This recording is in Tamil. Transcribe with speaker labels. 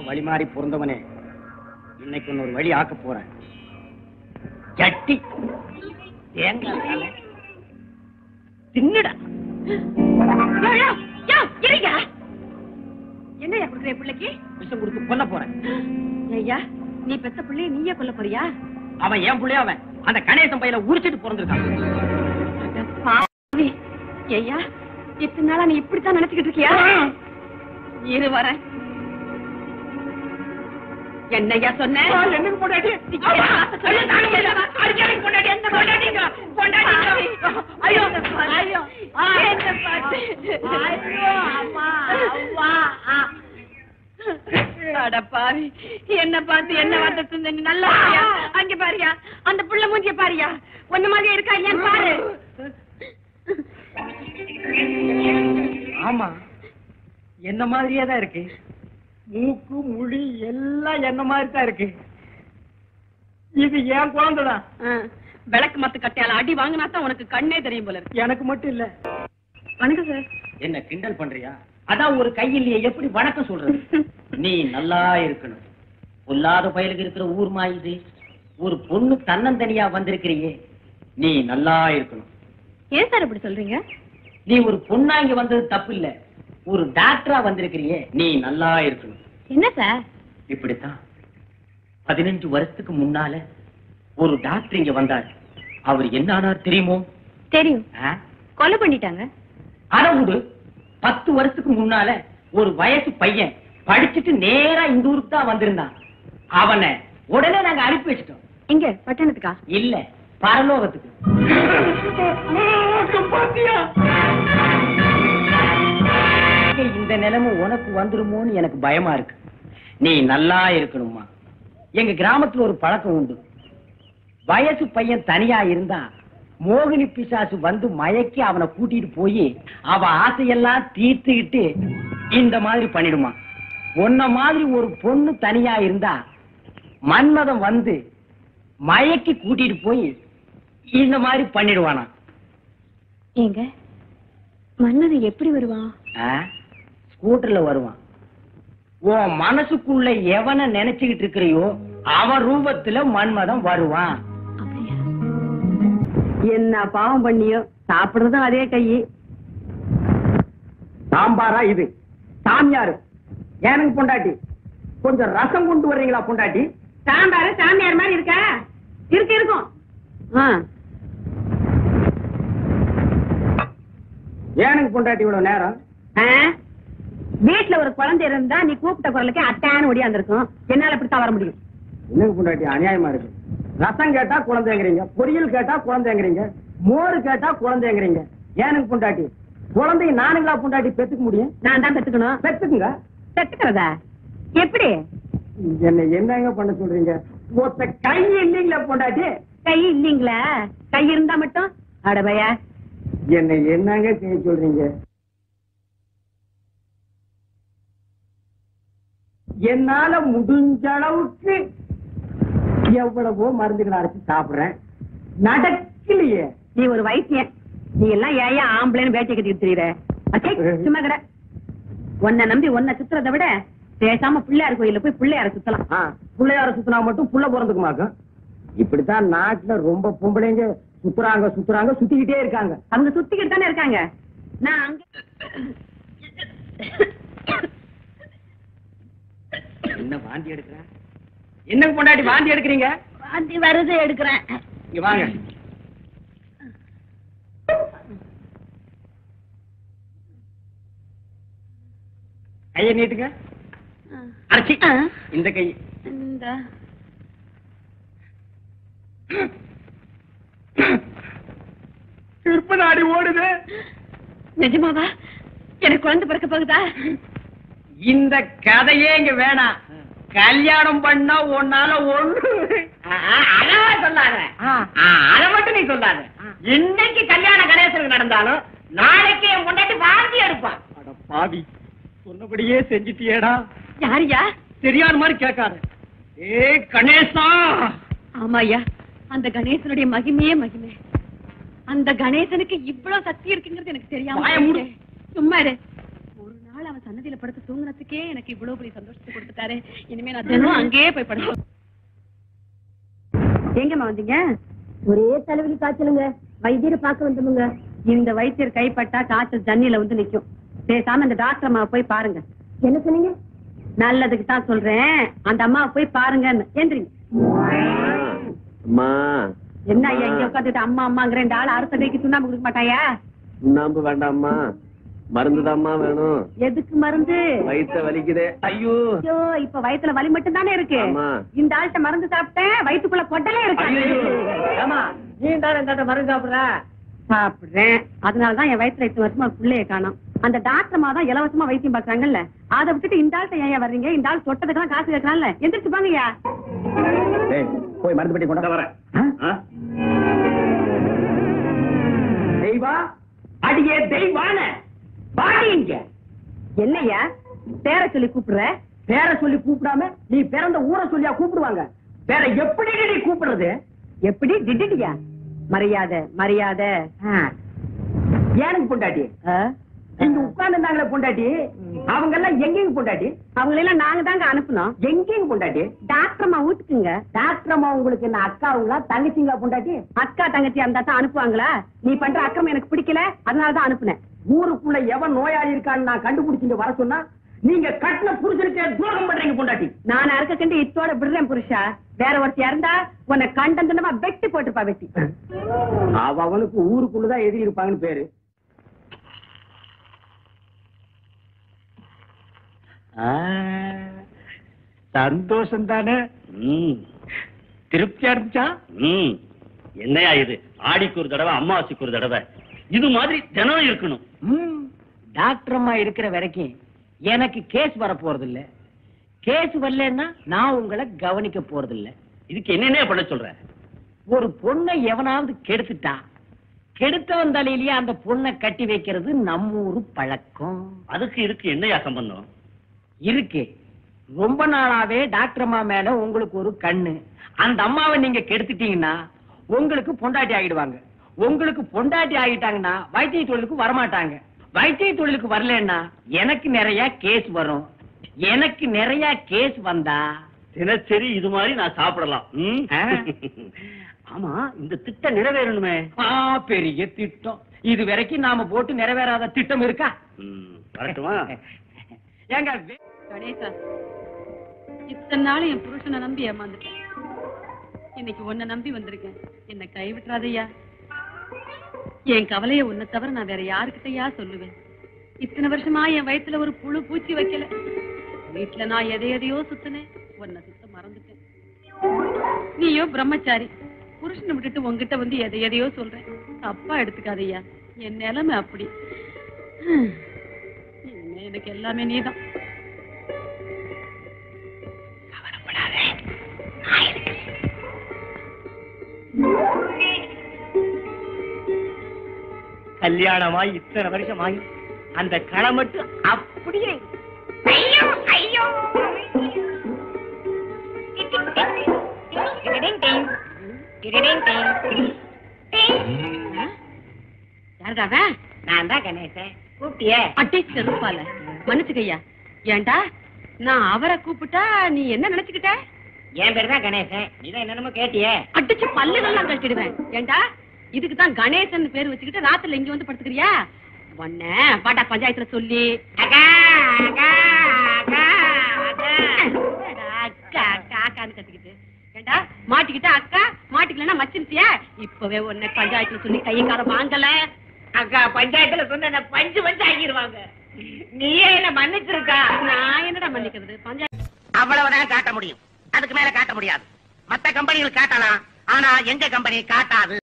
Speaker 1: வழிமாறி பொருந்தவனே, இன்னைக்கு ஒரு வழி ஆக்க போறேன். சட்டி தேங்காய் தின்னுடா.
Speaker 2: என்னையா கொடுக்குற பிள்ளைக்கு
Speaker 1: விஷம் கொடுத்து கொல்ல போறேன்.
Speaker 2: ஐயா, நீ பெத்த பிள்ளைய நீயே கொல்ல போறியா?
Speaker 1: அவன் ஏன் பிள்ளைய அவன் அந்த கணேசன் பையில உரிச்சிட்டு பிறந்திருக்கான்.
Speaker 2: ஐயா, இத்தனை நாளா நீ இப்படித்தான் நினைச்சுக்கிட்டு இருக்கியா? இரு வரேன். என்னையா சொன்ன?
Speaker 1: என்னக்கு பொண்டாட்டி?
Speaker 2: என்ன பார்த்து என்ன வார்த்தை நல்லா அங்க பாரியா, அந்த புள்ள மூஞ்சிய பாரியா, ஒன்ன மாதிரி இருக்கா இல்லையான்னு பாரு.
Speaker 1: ஆமா, என்ன மாதிரியே தான் இருக்கு. மூக்கு முடி எல்லாம் என்ன மாதிரி தான் இருக்கு. இது ஏன் குழந்தைதான்.
Speaker 2: விளக்கு மத்து கட்டியால அடி வாங்கினா தான் உனக்கு கண்ணே தெரியும் போல இருக்கு.
Speaker 1: எனக்கு மட்டும் இல்ல.
Speaker 2: வணக்கம் சார்.
Speaker 1: என்ன கிண்டல் பண்றியா? அதான் ஒரு கையிலேயே எப்படி வணக்கம் சொல்றது? நீ நல்லா இருக்கணும். பொல்லாத பயலுக்கு இருக்கிற ஊர் மாயுது. ஒரு பொண்ணு தன்னந்தனியா வந்திருக்கிறியே, நீ நல்லா இருக்கணும்.
Speaker 2: ஏன் சார் இப்படி சொல்றீங்க?
Speaker 1: நீ ஒரு பொண்ணா இங்க வந்தது தப்பு இல்ல. ஒரு டாக்டரா வந்திருக்கிறியே, நீ நல்லா இருக்கணும்.
Speaker 2: என்ன சார்
Speaker 1: இப்படித்தான் 15 வருஷத்துக்கு முன்னால ஒரு டாக்டர் இங்க வந்தார். அவர் என்ன ஆனார் தெரியுமோ?
Speaker 2: தெரியும். கொலை பண்ணிட்டாங்க.
Speaker 1: அறவுடு 10 வருஷத்துக்கு முன்னால ஒரு வயசு பையன் படிச்சுட்டு நேரா இந்த ஊருக்கு தான் வந்திருந்தான். அவனை உடனே நாங்க அனுப்பி வச்சிட்டோம்.
Speaker 2: இங்க பட்டணத்துக்கா?
Speaker 1: இல்ல, பரலோகத்துக்கு. இந்த நிலைமை உனக்கு வந்துருமோன்னு எனக்கு பயமா இருக்கு. நீ நல்லா இருக்கணுமா. எங்க கிராமத்துல ஒரு பழக்கம் உண்டு. வயசு பையன் தனியா இருந்தா மோகினி பிசாசு வந்து மயக்கி அவனை கூட்டிட்டு போய் அவ ஆசையெல்லாம் தீர்த்துக்கிட்டு இந்த மாதிரி பண்ணிடுமா. உன்ன மாதிரி ஒரு பொண்ணு தனியா இருந்தா மன்மதம் வந்து மயக்கி கூட்டிட்டு போய் இந்த மாதிரி பண்ணிடுவானா.
Speaker 2: ஏங்க, மன்மதன் எப்படி வருவான்?
Speaker 1: ஸ்கூட்டர்ல வருவான். உன் மனசுக்குள்ள எவனை நினைச்சுக்கிட்டு இருக்கிறையோ அவன் ரூபத்துல மன்மதன் வருவான்.
Speaker 2: என்ன பாவம் பண்ணியோ, சாப்பிடுறதும் அதே கையி.
Speaker 1: சாம்பாரா இது? சாமியாரு எனக்கு பொண்டாட்டி. கொஞ்சம் ரசம் கொண்டு வர்றீங்களா பொண்டாட்டி?
Speaker 2: சாம்பாரு சாமியார் மாதிரி இருக்கா? இருக்கும்.
Speaker 1: எனக்கு பொண்டாட்டி இவ்வளவு நேரம்.
Speaker 2: வீட்டுல ஒரு குழந்தை இருந்தா நீ கூப்பிட்ட குரலுக்கு அட்டான்னு ஒடியாந்துருக்கும். என்னால இப்படித்தான் வர முடியும்.
Speaker 1: எனக்கு பொண்டாட்டி அநியாயமா இருக்கு. ரசம் கேட்டா குழந்தைங்கிறீங்க, பொரியல் கேட்டா குழந்தைங்கிறீங்க, மோர் கேட்டா குழந்தைங்கிறீங்க. எனக்கு பொண்டாட்டி குழந்தைய நானுங்களா பொண்டாட்டி பெத்துக்க முடியும்?
Speaker 2: நான் தான் பெத்துக்கணும்.
Speaker 1: பெத்துக்குங்க.
Speaker 2: பெத்துக்கிறதா எப்படி?
Speaker 1: என்ன என்னங்க பண்ண சொல்றீங்க? ஒத்த கை இல்லீங்களா பொண்டாட்டி?
Speaker 2: கை இல்லீங்களா? கை இருந்தா மட்டும் அடபையா
Speaker 1: என்ன என்னங்க செய்ய சொல்றீங்க? என்னால முடிஞ்ச அளவுக்கு எவ்வளவோ மருந்துகளை அரைச்சு சாப்பிடுறேன், நடக்கலையே.
Speaker 2: நீ ஒரு வைத்தியன். நீ எல்லாம் ஏயா ஆம்பளைன்னு வேட்டை கட்டிட்டு தெரியுற? சும்மா கடை. உன்னை நம்பி உன்னை சுத்துறதை விட பேசாம பிள்ளையார் கோயில போய் பிள்ளையார சுத்தலாம்.
Speaker 1: பிள்ளையார சுத்தினா மட்டும் புள்ள பிறந்துக்குமாக்கும். இப்படித்தான் நாட்டுல ரொம்ப பொம்பளைங்க சுத்துறாங்க சுத்துறாங்க சுத்திக்கிட்டே இருக்காங்க.
Speaker 2: அவங்க சுத்திக்கிட்டு தானே இருக்காங்க. நான் அங்க
Speaker 1: என்ன வாந்தி எடுக்கிறேன்? என்ன பொண்டாட்டி வாந்தி எடுக்கிறீங்க?
Speaker 2: வாந்தி வருது, எடுக்கிறேன்.
Speaker 1: இங்க வாங்க. கையை நீட்டுங்க. அரைச்சி இந்த கை.
Speaker 2: நாடி ஓடுது. நிஜமாவா? எனக்கு குழந்தை பிறக்க போகுதா?
Speaker 1: இந்த கதையே இங்க வேணாம். கல்யாணம் பண்ணா உன்னால ஒண்ணு அதான் சொல்லாத. அத மட்டும் நீ சொல்லாத. இன்னைக்கு கல்யாண கணேசனுக்கு நடந்தாலும் நாளைக்கு என் முன்னாடி வாந்தி எடுப்பான். அட பாவி, சொன்னபடியே செஞ்சிட்டியேடா.
Speaker 2: யாரியா?
Speaker 1: தெரியாத மாதிரி கேட்காத. ஏ கணேசா.
Speaker 2: ஆமாய்யா, அந்த கணேசனுடைய மகிமையே மகிமை. அந்த கணேசனுக்கு இவ்வளவு சக்தி இருக்குங்கிறது எனக்கு தெரியாம. சும்மா இரு. ஒரு நாள் அவன் சன்னதியில படுத்து தூங்குனதுக்கே எனக்கு இவ்வளவு பெரிய சந்தோஷத்தை கொடுத்துட்டாரு. இனிமே நான் தினம் அங்கேயே போய் படுப்பேன். எங்கம்மா வந்தீங்க? ஒரே தலைவலி காய்ச்சலுங்க. வைத்தியரை பார்க்க வந்துருங்க. இந்த வைத்தியர் கைப்பட்டா காய்ச்சல் தண்ணியில வந்து நிக்கும். பேசாம இந்த டாக்டர் அம்மாவை போய் பாருங்க. என்ன சொன்னீங்க? நல்லதுக்கு தான் சொல்றேன். அந்த அம்மாவை போய் பாருங்கன்னு. எந்திரிங்க. என்ன ஐயா இங்க உட்காந்துட்டு அம்மா அம்மாங்கிற இந்த ஆள் அடுத்த கைக்கு சுண்ணாம்பு கொடுக்க மாட்டாயா?
Speaker 3: சுண்ணாம்பு வேண்டாம்மா, மருந்துதாம்மா வேணும்.
Speaker 2: எதுக்கு மருந்து?
Speaker 3: வயிற்று வலிக்குதே. ஐயோ,
Speaker 2: இப்ப வயித்துல வலி மட்டும் தானே இருக்கு. இந்த ஆள்கிட்ட மருந்து சாப்பிட்டேன், வயிற்றுக்குள்ள கொட்டலே இருக்கு.
Speaker 1: நீ தானே இந்த மருந்து சாப்பிடுற?
Speaker 2: சாப்பிடுறேன். அதனாலதான் என் வயிற்றுல 8 வருஷமா பிள்ளைய காணோம். அந்த டாக்டர்மா தான் இலவசமா வைத்தியம் பாக்குறாங்கல்ல, அதை விட்டுட்டு இந்த ஆள்கிட்ட ஏன் வர்றீங்க? இந்த ஆள் தொட்டதுக்கெல்லாம் காசு கேட்கலாம்ல. எந்திரிச்சு பாங்கய்யா.
Speaker 1: போய் மருந்து பெட்டி கொண்டு வரேன். தெய்வா, அடியே தெய்வான பாடிங்க.
Speaker 2: என்னய்யா பேரை சொல்லி கூப்பிடுற?
Speaker 1: பேரை சொல்லி கூப்பிடாம நீ பிறந்த ஊரை சொல்லியா கூப்பிடுவாங்க? வேற எப்படி நீ கூப்பிடுறது?
Speaker 2: எப்படி டிடியா? மரியாதை மரியாதை.
Speaker 1: ஏனுக்கு பொண்டாட்டி? இங்க உட்கார்ந்து பொண்டாட்டி. அவங்க எல்லாம் எங்கேயும் பொண்டாட்டி?
Speaker 2: அவங்க எல்லாம் நாங்க தாங்க அனுப்பணும்.
Speaker 1: எங்கேயும் பொண்டாட்டி?
Speaker 2: டாக்டர் அம்மா வீட்டுக்குங்க.
Speaker 1: டாக்டர் அம்மா உங்களுக்கு என்ன அக்காவுங்களா தங்கச்சிங்களா பொண்டாட்டி?
Speaker 2: அக்கா தங்கச்சி அந்த தான் அனுப்புவாங்களா? நீ பண்ற அக்கிரமம் எனக்கு பிடிக்கல, அதனாலதான் அனுப்புனேன்.
Speaker 1: ஊருக்குள்ள எவன் நோயாளி இருக்கான்னு நான் கண்டுபிடிச்சு வர சொன்னா நீங்க கட்டின புருஷனுக்கு துரோகம் பண்றீங்க பொண்டாட்டி.
Speaker 2: நான் அறுக்க கண்டு இத்தோட விடுறேன் புருஷா. வேற ஒருத்தி இருந்தா உன்னை கண்டந்தனமா வெட்டி போட்டுப்பா. வெட்டி
Speaker 1: அவனுக்கு ஊருக்குள்ளதான் எதிரி இருப்பாங்கன்னு பேரு. சந்தோஷம் தானே? திருப்தியா இருந்துச்சா?
Speaker 3: என்னையா இது? ஆடிக்கு ஒரு தடவை, அம்மாவாசைக்கு ஒரு தடவை, இது மாதிரி தினம் இருக்கணும்.
Speaker 1: டாக்டர் அம்மா இருக்கிற வரைக்கும் எனக்கு கேஸ் வர போறது இல்ல. கேஸ் வரலன்னா நான் உங்களை கவனிக்க போறது இல்ல.
Speaker 3: இதுக்கு என்னென்ன பண்ண சொல்ற?
Speaker 1: ஒரு பொண்ணை எவனாவது கெடுத்துட்டா, கெடுத்தவன் தலையிலேயே அந்த பொண்ணை கட்டி வைக்கிறது நம்ம ஊரு பழக்கம்.
Speaker 3: அதுக்கு இருக்கு என்னையா சம்பந்தம்?
Speaker 1: இருக்கு. ரொம்ப நாளாவே டாக்டர் அம்மா மேல உங்களுக்கு ஒரு கண்ணு. அந்த அம்மாவை நீங்க கெடுத்துட்டீங்கன்னா உங்களுக்கு பொண்டாட்டி ஆகிடுவாங்க. உங்களுக்கு பொண்டாட்டி ஆகிட்டாங்கன்னா வைத்திய தொழிலுக்கு வரமாட்டாங்க. வைத்திய தொழிலுக்கு வரலன்னா எனக்கு நிறைய கேஸ் வரும். எனக்கு நிறைய கேஸ் வந்தா
Speaker 3: தினசரி இது மாதிரி நான் சாப்பிடலாம். ஆமா, இந்த திட்டம் நிறைவேறணுமே.
Speaker 1: பெரிய திட்டம். இது வரைக்கும் நாம போட்டு நிறைவேறாத திட்டம் இருக்கா?
Speaker 3: வரட்டுமா?
Speaker 1: ஏங்க
Speaker 2: கணேசா, இத்தனை நாள் என் புருஷனை நம்பி ஏமாந்துட்டேன். இன்னைக்கு உன்னை நம்பி வந்திருக்கேன். என்னை கைவிட்டுறாதையா. என் கவலைய உன்னை தவிர நான் வேற யாருக்கிட்டயா சொல்லுவேன்? இத்தனை வருஷமா என் வயித்துல ஒரு புழு பூச்சி வைக்கல. வீட்டுல நான் எதையோ சுத்தினேன், உன்னை சுத்த மறந்துட்டேன். நீயோ பிரம்மச்சாரி. புருஷனை விட்டுட்டு உங்ககிட்ட வந்து எதையோ சொல்றேன். தப்பா எடுத்துக்காதையா. என் நிலைமை அப்படி. எனக்கு எல்லாமே நீதான்.
Speaker 1: கல்யாணமாய் இத்தனை வருஷம் ஆகி அந்த களை மட்டும் அப்படியே. நான் தான் கணேசன். கூப்பிட்டியே?
Speaker 2: அட்டை செருப்பால மன்னிச்சுக்கையா. ஏண்டா நான் அவரை கூப்பிட்டா நீ என்ன நினைச்சுக்கிட்ட?
Speaker 1: என் பேரு தான் கணேசன். நீதான் என்னென்னமோ கேட்டியே.
Speaker 2: அடிச்சு பல்லுகள்லாம் கட்டிடுவேன். ஏண்டா இதுக்குதான் கணேசன் பேர் வச்சுக்கிட்டு ராத்திரில இங்க வந்து படுத்துக்கிறியா? ஒன்ன பாட்டா பஞ்சாயத்துல சொல்லி அக்கான்னு கத்திக்கிட்டு ஏண்டா மாட்டிக்கிட்ட அக்கா, மாட்டிக்கலன்னா மச்சிருச்சியா? இப்பவே உன்னை பஞ்சாயத்துல சொல்லி கையங்கார வாங்கல.
Speaker 1: அக்கா பஞ்சாயத்துல சொன்ன பஞ்சு பஞ்சு ஆகிடுவாங்க. நீயே என்ன மன்னிச்சிருக்கா?
Speaker 2: நான் என்னடா மன்னிக்கிறது? பஞ்சாயத்து
Speaker 1: அவ்வளவுதான் காட்ட முடியும். அதுக்கு மேல காட்ட முடியாது. மத்த கம்பெனிகள் காட்டலாம், ஆனா எங்க கம்பெனி காட்டாது.